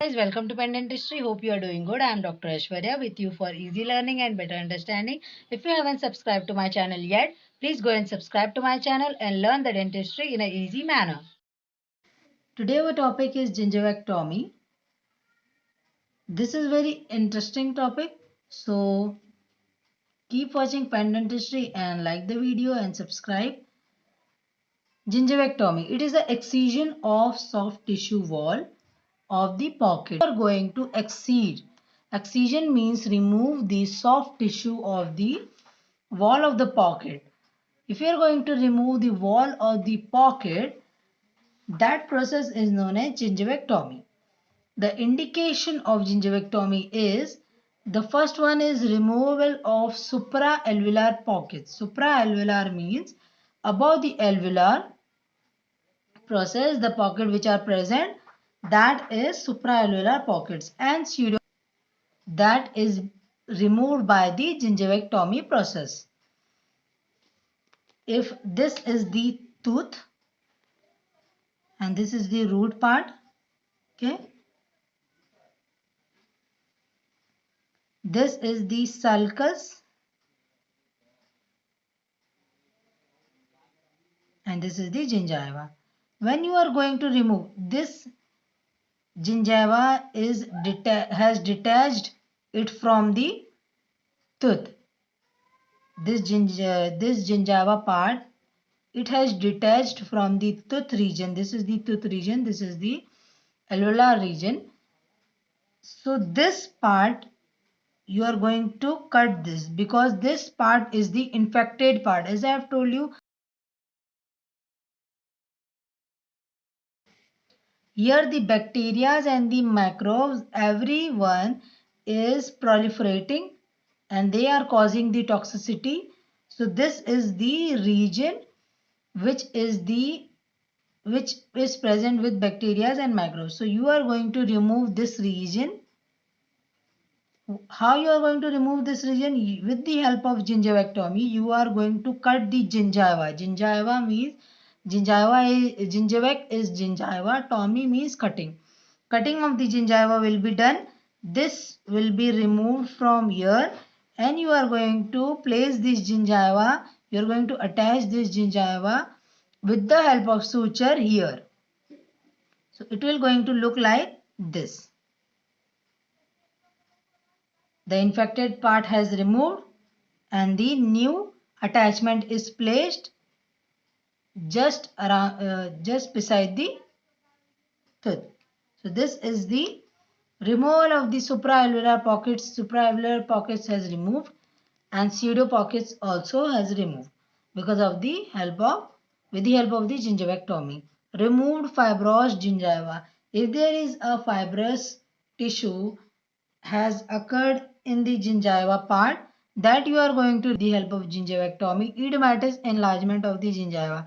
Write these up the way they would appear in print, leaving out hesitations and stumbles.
Guys, welcome to Pen Dentistry. Hope you are doing good. I am Dr. Aishwarya with you for easy learning and better understanding. If you haven't subscribed to my channel yet, please go and subscribe to my channel and learn the dentistry in an easy manner. Today our topic is gingivectomy. This is very interesting topic. So keep watching Pen Dentistry and like the video and subscribe. Gingivectomy. It is the excision of soft tissue wall of the pocket. We are going to excise. Excision means remove the soft tissue of the wall of the pocket. If you are going to remove the wall of the pocket, that process is known as gingivectomy. The indication of gingivectomy is the first one is removal of supraalveolar pockets. Supraalveolar means above the alveolar process, the pocket which are present, that is supraalveolar pockets, and pseudo that is removed by the gingivectomy process. If this is the tooth and this is the root part, okay, this is the sulcus and this is the gingiva. When you are going to remove this gingiva has detached it from the tooth. This gingiva part, it has detached from the tooth region. This is the tooth region. This is the alveolar region. So this part you are going to cut this because this part is the infected part. As I have told you, here the bacteria and the microbes, everyone is proliferating and they are causing the toxicity. So this is the region which is present with bacteria and microbes. So you are going to remove this region. How you are going to remove this region? With the help of gingivectomy, you are going to cut the gingiva. Gingiva means gingivec is gingiva. Tomy means cutting. Cutting of the gingiva will be done. This will be removed from here, and you are going to place this gingiva. You are going to attach this gingiva with the help of suture here. So it will going to look like this. The infected part has removed and the new attachment is placed just beside the tooth. So this is the removal of the supraalveolar pockets. Supraalveolar pockets has removed and pseudo pockets also has removed because of the help of with the help of the gingivectomy. Removed fibrous gingiva. If there is a fibrous tissue has occurred in the gingiva part, that you are going to the help of gingivectomy. Edematous enlargement of the gingiva.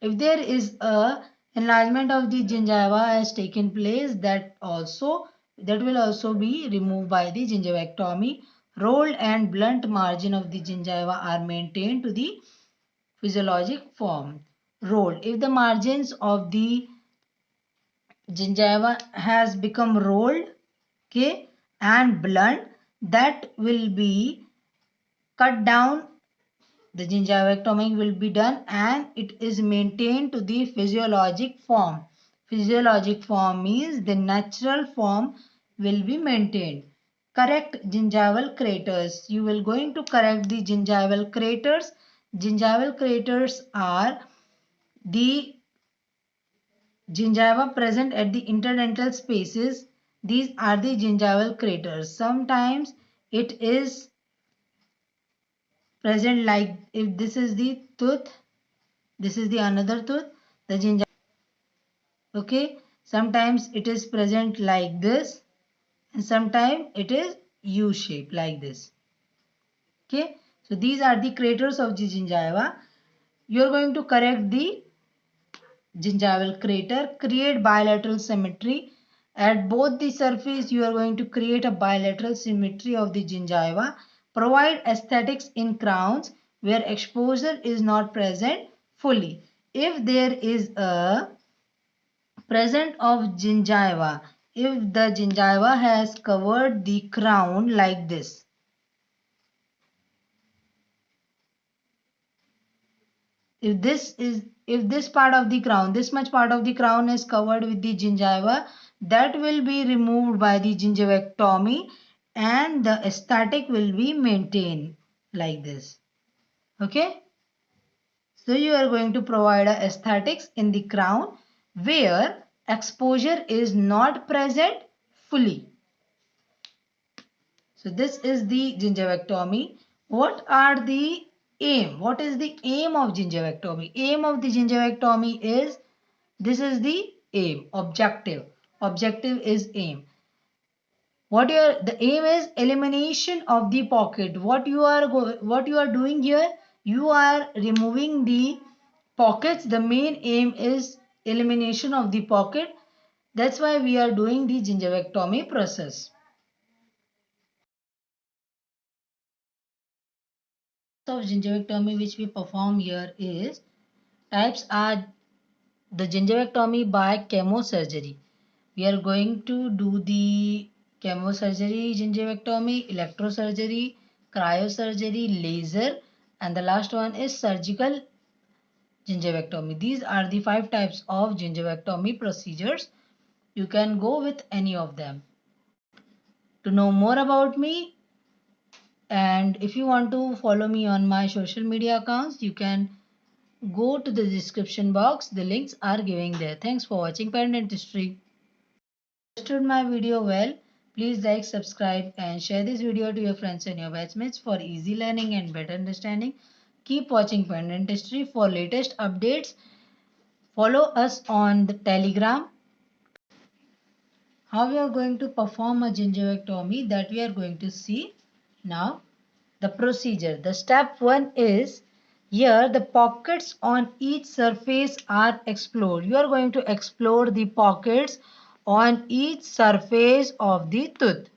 If there is a enlargement of the gingiva has taken place, that will also be removed by the gingivectomy. Rolled and blunt margin of the gingiva are maintained to the physiologic form. Rolled. If the margins of the gingiva has become rolled, okay, and blunt, that will be cut down. The gingivectomy will be done and it is maintained to the physiologic form. Physiologic form means the natural form will be maintained. Correct gingival craters. You will going to correct the gingival craters. Gingival craters are the gingiva present at the interdental spaces. These are the gingival craters. Sometimes it is present like if this is the tooth, this is the another tooth, the gingiva. Okay, sometimes it is present like this and sometimes it is U shape like this. Okay, so these are the craters of the gingiva. You are going to correct the gingival crater, create bilateral symmetry. At both the surface, you are going to create a bilateral symmetry of the gingiva. Provide aesthetics in crowns where exposure is not present fully. If there is a present of gingiva if the gingiva has covered the crown like this. If this part of the crown, this much part of the crown is covered with the gingiva, that will be removed by the gingivectomy and the aesthetic will be maintained like this. Okay. So you are going to provide a aesthetics in the crown where exposure is not present fully. So this is the gingivectomy. What are the aim? What is the aim of gingivectomy? Aim of the gingivectomy is, this is the aim, objective. Objective is aim. The aim is elimination of the pocket. What you are doing here, you are removing the pockets. The main aim is elimination of the pocket. That's why we are doing the gingivectomy process. Of gingivectomy which we perform here is, types are the gingivectomy by chemosurgery. We are going to do the chemosurgery gingivectomy, electrosurgery, cryosurgery, laser, and the last one is surgical gingivectomy. These are the 5 types of gingivectomy procedures. You can go with any of them. To know more about me, and if you want to follow me on my social media accounts, you can go to the description box. The links are given there. Thanks for watching Parent Dentistry. If you understood my video well, please like, subscribe and share this video to your friends and your batchmates for easy learning and better understanding. Keep watching Parent Dentistry for latest updates. Follow us on the Telegram. How we are going to perform a gingivectomy, that we are going to see now. The procedure. The step 1 is, here the pockets on each surface are explored. You are going to explore the pockets on each surface of the tooth.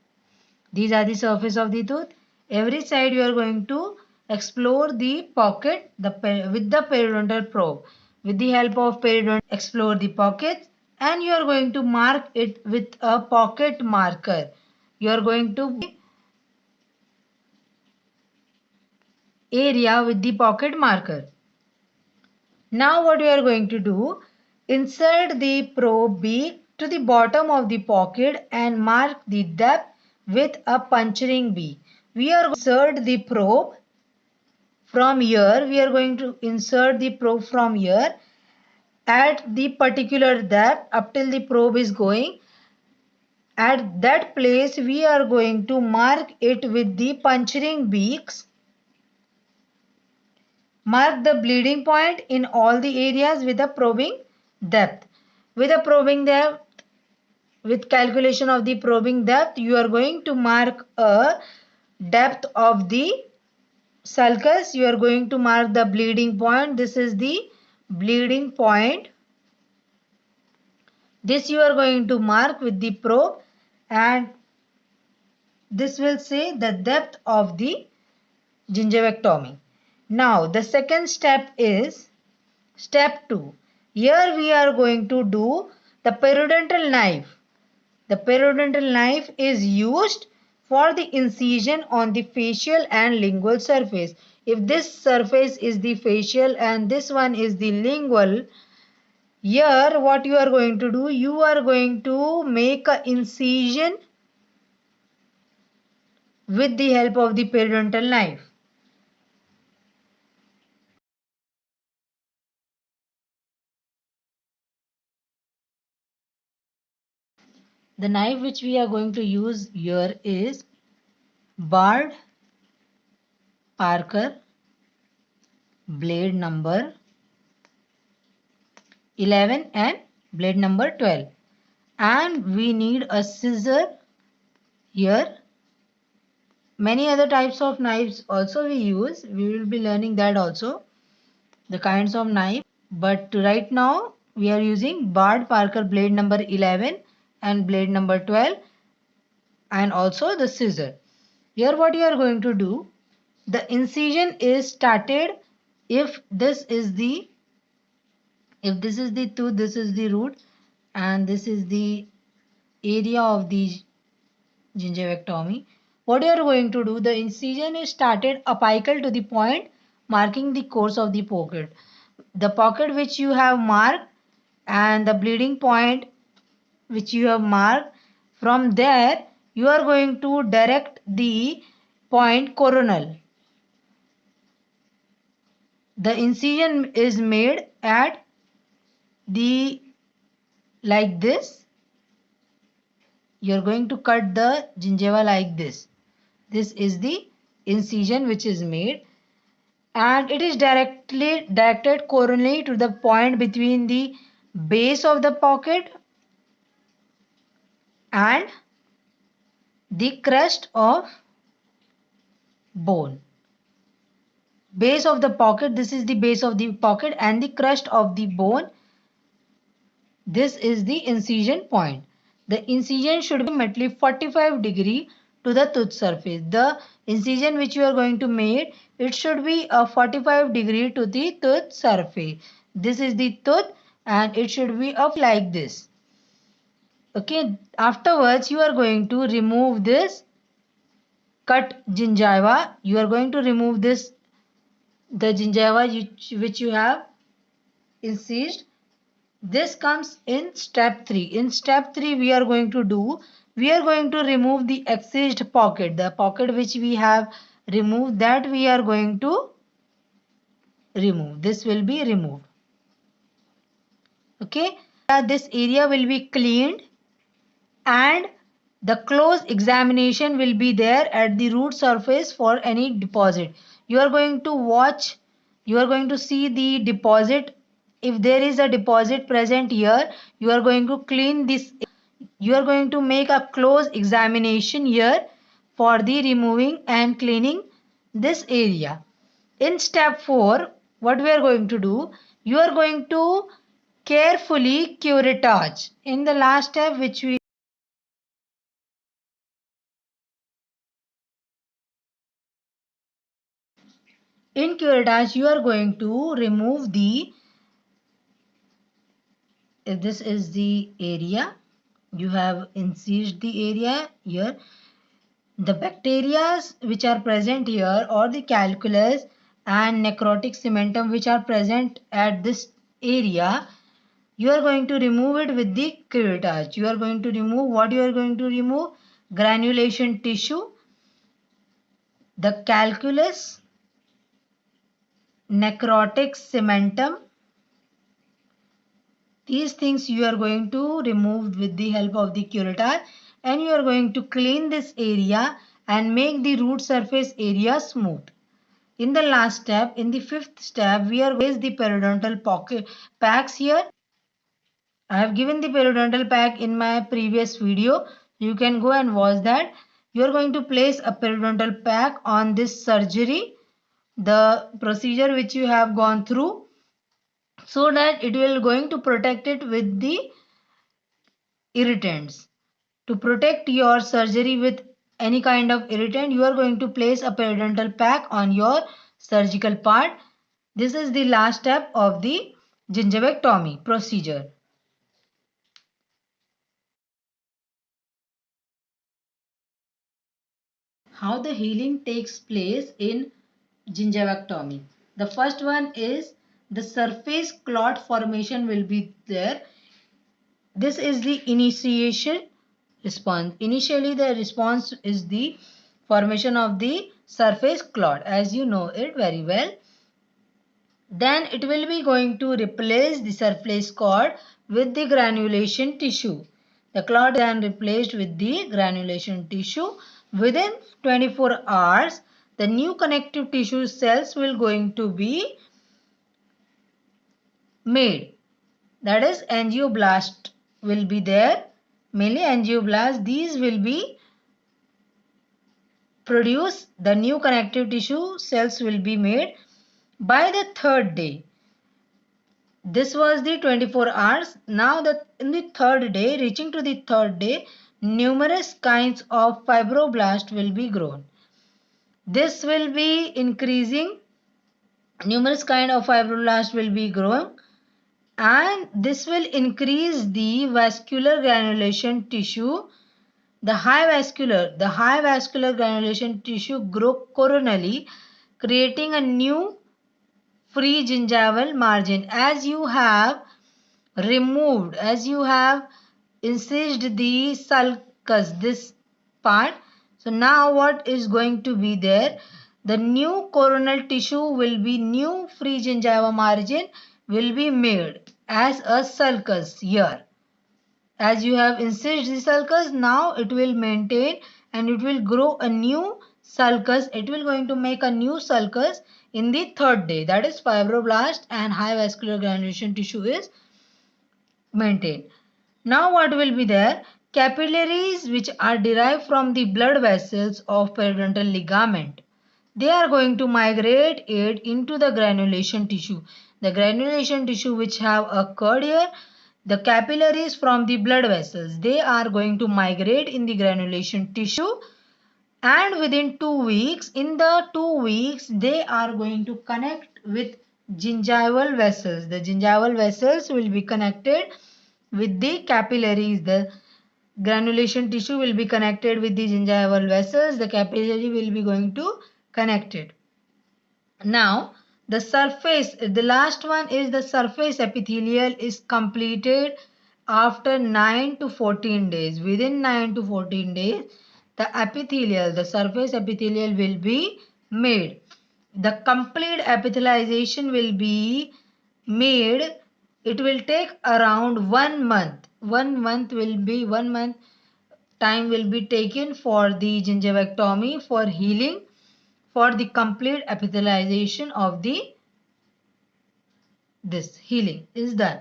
These are the surface of the tooth. Every side you are going to explore the pocket with the periodontal probe. With the help of periodontal, explore the pockets and you are going to mark it with a pocket marker. You are going to area with the pocket marker. Now what we are going to do, insert the probe beak to the bottom of the pocket and mark the depth with a puncturing beak. We are going to insert the probe from here. We are going to insert the probe from here at the particular depth up till the probe is going. At that place we are going to mark it with the puncturing beaks. Mark the bleeding point in all the areas with a probing depth. With a probing depth, with calculation of the probing depth, you are going to mark a depth of the sulcus. You are going to mark the bleeding point. This is the bleeding point. This you are going to mark with the probe and this will say the depth of the gingivectomy. Now the second step is step 2. Here we are going to do the periodontal knife. The periodontal knife is used for the incision on the facial and lingual surface. If this surface is the facial and this one is the lingual, here what you are going to do, you are going to make an incision with the help of the periodontal knife. The knife which we are going to use here is Bard Parker blade number 11 and blade number 12. And we need a scissor here. Many other types of knives also we use. We will be learning that also. The kinds of knife. But right now we are using Bard Parker blade number 11 and blade number 12 and also the scissor. Here what you are going to do, the incision is started if this is the tooth, this is the root and this is the area of the gingivectomy. What you are going to do, the incision is started apical to the point marking the course of the pocket. The pocket which you have marked and the bleeding point which you have marked, from there you are going to direct the point coronal. The incision is made at the like this. You are going to cut the gingiva like this. This is the incision which is made, and it is directed coronally to the point between the base of the pocket and the crest of bone. Base of the pocket, this is the base of the pocket, and the crest of the bone, this is the incision point. The incision should be approximately 45 degree to the tooth surface. The incision which you are going to make, it should be a 45 degree to the tooth surface. This is the tooth and it should be up like this. Okay, afterwards you are going to remove this cut gingiva. You are going to remove this, the gingiva which you have incised. This comes in step 3. In step 3 we are going to remove the excised pocket. The pocket which we have removed, that we are going to remove. This will be removed. Okay. This area will be cleaned and the close examination will be there at the root surface for any deposit. You are going to watch, you are going to see the deposit. If there is a deposit present here, you are going to clean this. You are going to make a close examination here for the removing and cleaning this area. In step 4, what we are going to do, you are going to carefully curettage. In the last step which we in curettage, you are going to remove the, if this is the area, you have incised the area here. The bacteria which are present here, or the calculus and necrotic cementum which are present at this area, you are going to remove it with the curettage. You are going to remove, what you are going to remove? Granulation tissue, the calculus, necrotic cementum. These things you are going to remove with the help of the curettage, and you are going to clean this area and make the root surface area smooth. In the last step, in the 5th step, we are going to place the periodontal pocket packs here. I have given the periodontal pack in my previous video. You can go and watch that. You are going to place a periodontal pack on this surgery, the procedure which you have gone through, so that it will going to protect it with the irritants. To protect your surgery with any kind of irritant, you are going to place a periodontal pack on your surgical part. This is the last step of the gingivectomy procedure. How the healing takes place in gingivectomy. The first one is the surface clot formation will be there. This is the initiation response. Initially the response is the formation of the surface clot, as you know it very well. Then it will be going to replace the surface clot with the granulation tissue. The clot then replaced with the granulation tissue. Within 24 hours, the new connective tissue cells will going to be made. That is, angioblast will be there. Mainly angioblast. These will be produce, the new connective tissue cells will be made by the 3rd day. This was the 24 hours. Now in the 3rd day, reaching to the 3rd day, numerous kinds of fibroblast will be grown. This will be increasing. Numerous kind of fibroblast will be grown, and this will increase the vascular granulation tissue. The high vascular granulation tissue grow coronally, creating a new free gingival margin. As you have incised the sulcus, this part. So now what is going to be there? The new coronal tissue will be, new free gingiva margin will be made as a sulcus here. As you have incised the sulcus, now it will maintain and it will grow a new sulcus. It will going to make a new sulcus in the third day. That is fibroblast and high vascular granulation tissue is maintained. Now what will be there? Capillaries which are derived from the blood vessels of periodontal ligament. They are going to migrate it into the granulation tissue. The granulation tissue which have occurred here, the capillaries from the blood vessels, they are going to migrate in the granulation tissue, and within 2 weeks, in the 2 weeks, they are going to connect with gingival vessels. The gingival vessels will be connected with the capillaries. The granulation tissue will be connected with the gingival vessels. The capillary will be going to connect it. Now, the surface, the last one is the surface epithelial is completed after 9 to 14 days. Within 9 to 14 days, the surface epithelial will be made. The complete epithelialization will be made. It will take around 1 month. 1 month time will be taken for the gingivectomy, for healing, for the complete epithelialization of this healing is done.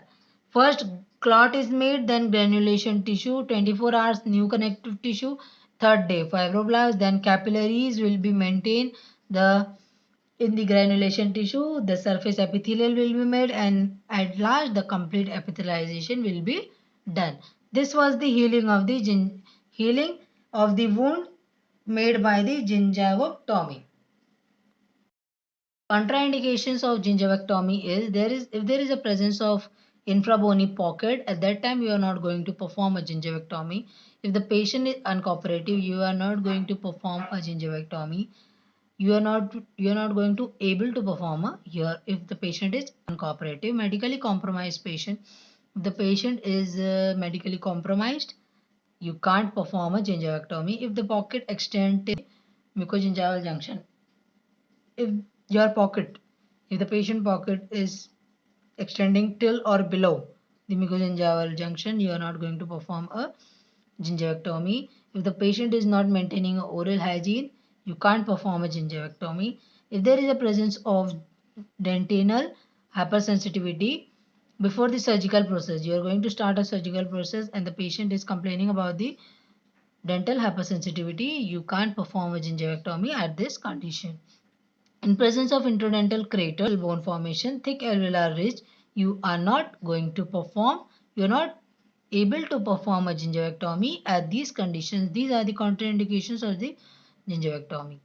First clot is made, then granulation tissue, 24 hours new connective tissue, third day fibroblast, then capillaries will be maintained in the granulation tissue, the surface epithelial will be made, and at last the complete epithelialization will be done. This was the healing of the wound made by the gingivectomy. Contraindications of gingivectomy is if there is a presence of infrabony pocket, at that time you are not going to perform a gingivectomy. If the patient is uncooperative, you are not going to perform a gingivectomy. You are not going to able to perform here if the patient is uncooperative. Medically compromised patient, if the patient is medically compromised, you can't perform a gingivectomy. If the pocket extends to mucogingival junction, if the patient pocket is extending till or below the mucogingival junction, you are not going to perform a gingivectomy. If the patient is not maintaining oral hygiene, you can't perform a gingivectomy. If there is a presence of dentinal hypersensitivity before the surgical process, you are going to start a surgical process and the patient is complaining about the dental hypersensitivity, you can't perform a gingivectomy at this condition. In presence of interdental crater, bone formation, thick alveolar ridge, you are not able to perform a gingivectomy at these conditions. These are the contraindications of the gingivectomy.